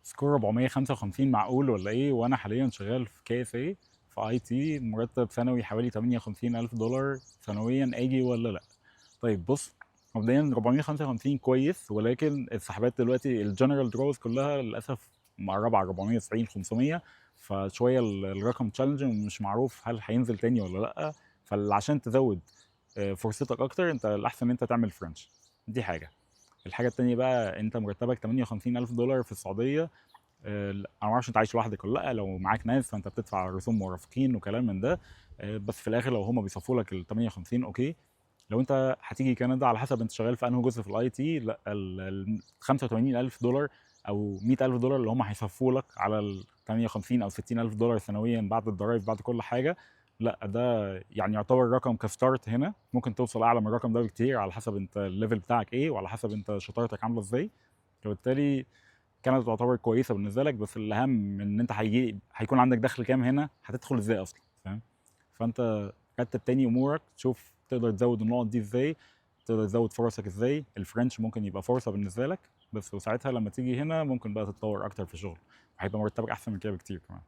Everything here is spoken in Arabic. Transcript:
سكور 455 معقول ولا ايه؟ وانا حاليا شغال في كي اس اي في اي تي، مرتب سنوي حوالي 58 الف دولار سنويا، اجي ولا لا؟ طيب بص، مبدئيا 455 كويس، ولكن السحبات دلوقتي الجنرال دروز كلها للاسف مقربه على 490 500، فشويه الرقم تشالنجينج ومش معروف هل هينزل تاني ولا لا. فعشان تزود فرصتك اكتر، انت الاحسن ان انت تعمل فرنش. دي حاجه. الحاجه التانيه بقى، انت مرتبك 58 الف دولار في السعوديه. انا ما اعرفش انت عايش لوحدك ولا لا، لو معاك ناس فانت بتدفع رسوم مرافقين وكلام من ده. بس في الاخر لو هم بيصفوا لك ال 58 اوكي. لو انت هتيجي كندا، على حسب انت شغال في انهي جزء في الاي تي، لا ال 85 الف دولار او 100 الف دولار اللي هم هيصفوا لك على ال 58 او 60 الف دولار سنويا بعد الضرايب بعد كل حاجه، لا ده يعني يعتبر رقم كستارت. هنا ممكن توصل اعلى من الرقم ده بكتير، على حسب انت الليفل بتاعك ايه وعلى حسب انت شطارتك عامله ازاي. فبالتالي كانت تعتبر كويسه بالنسبه لك، بس الاهم ان انت هيكون عندك دخل كام هنا، هتدخل ازاي اصلا، فاهم؟ فانت رتب تاني امورك، شوف تقدر تزود النقط دي ازاي، تقدر تزود فرصك ازاي. الفرنش ممكن يبقى فرصه بالنسبه لك، بس وساعتها لما تيجي هنا ممكن بقى تتطور اكتر في الشغل، وهيبقى مرتبك احسن من كده بكتير كمان.